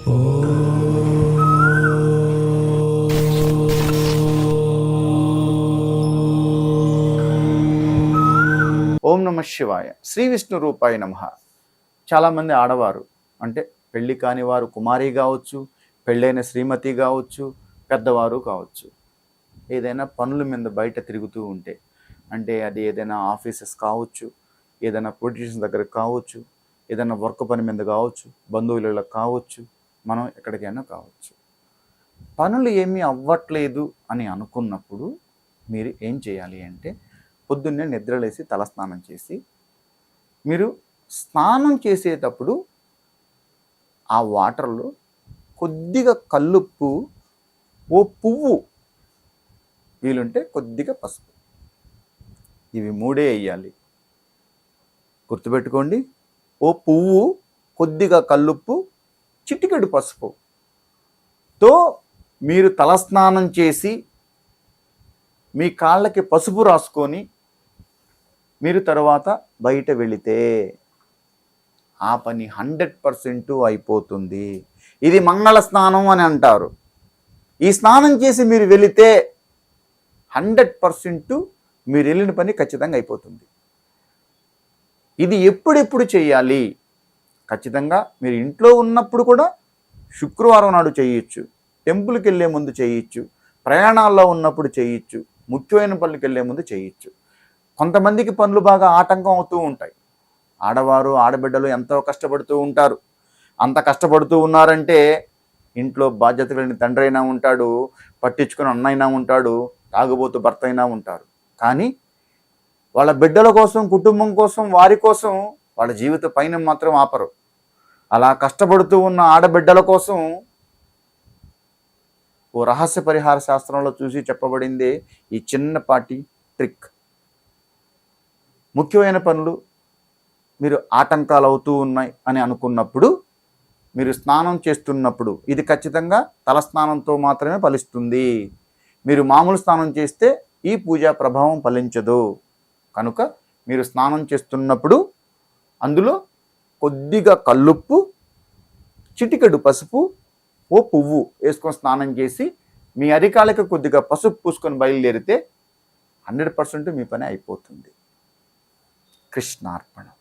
ఓం నమ శివాయ. శ్రీ విష్ణు రూపాయ నమః. చాలామంది ఆడవారు అంటే పెళ్లి కాని వారు కుమారి కావచ్చు, పెళ్ళైన శ్రీమతి కావచ్చు, పెద్దవారు కావచ్చు, ఏదైనా పనుల మీద బయట తిరుగుతూ ఉంటే, అంటే అది ఏదైనా ఆఫీసెస్ కావచ్చు, ఏదైనా పొలిటీషియన్స్ దగ్గర కావచ్చు, ఏదైనా వర్క్ పని మీద కావచ్చు, బంధువులలో కావచ్చు, మనం ఎక్కడికైనా కావచ్చు, పనులు ఏమీ అవ్వట్లేదు అని అనుకున్నప్పుడు మీరు ఏం చేయాలి అంటే, పొద్దున్నే నిద్రలేసి తలస్నానం చేసి, మీరు స్నానం చేసేటప్పుడు ఆ వాటర్లో కొద్దిగా కల్లుప్పు, ఓ పువ్వు, వీలుంటే కొద్దిగా పసుపు, ఇవి మూడే వేయాలి. గుర్తుపెట్టుకోండి, ఓ పువ్వు, కొద్దిగా కల్లుప్పు, చిటికెడు పసుపుతో మీరు తలస్నానం చేసి మీ కాళ్ళకి పసుపు రాసుకొని మీరు తర్వాత బయట వెళితే ఆ పని 100% అయిపోతుంది. ఇది మంగళ స్నానం అని అంటారు. ఈ స్నానం చేసి మీరు వెళితే 100% మీరు వెళ్ళిన పని ఖచ్చితంగా అయిపోతుంది. ఇది ఎప్పుడెప్పుడు చేయాలి? ఖచ్చితంగా మీరు ఇంట్లో ఉన్నప్పుడు కూడా శుక్రవారం నాడు చేయొచ్చు, టెంపుల్కి వెళ్ళే ముందు చేయొచ్చు, ప్రయాణాల్లో ఉన్నప్పుడు చేయొచ్చు, ముఖ్యమైన పనులకు వెళ్ళే ముందు చేయొచ్చు. కొంతమందికి పనులు బాగా ఆటంకం అవుతూ ఉంటాయి. ఆడవారు ఆడబిడ్డలు ఎంతో కష్టపడుతూ ఉంటారు. అంత కష్టపడుతూ ఉన్నారంటే ఇంట్లో బాధ్యత కలిగిన తండ్రి అయినా ఉంటాడు, పట్టించుకుని అన్న అయినా ఉంటాడు, తాగుబోతు భర్త అయినా ఉంటారు. కానీ వాళ్ళ బిడ్డల కోసం, కుటుంబం కోసం, వారి కోసం వాళ్ళ జీవిత పైన మాత్రం ఆపరు. అలా కష్టపడుతూ ఉన్న ఆడబిడ్డల కోసం ఓ రహస్య పరిహార శాస్త్రంలో చూసి చెప్పబడిందే ఈ చిన్నపాటి ట్రిక్. ముఖ్యమైన పనులు మీరు ఆటంకాలు అవుతూ ఉన్నాయి అని అనుకున్నప్పుడు, మీరు స్నానం చేస్తున్నప్పుడు, ఇది ఖచ్చితంగా తలస్నానంతో మాత్రమే ఫలిస్తుంది. మీరు మామూలు స్నానం చేస్తే ఈ పూజా ప్రభావం ఫలించదు. కనుక మీరు స్నానం చేస్తున్నప్పుడు అందులో కొద్దిగా కల్లుప్పు, చిటికెడు పసుపు, ఓ పువ్వు వేసుకొని స్నానం చేసి మీ అరికాళ్ళకి కొద్దిగా పసుపు పూసుకొని బయలుదేరితే 100% మీ పని అయిపోతుంది. కృష్ణార్పణం.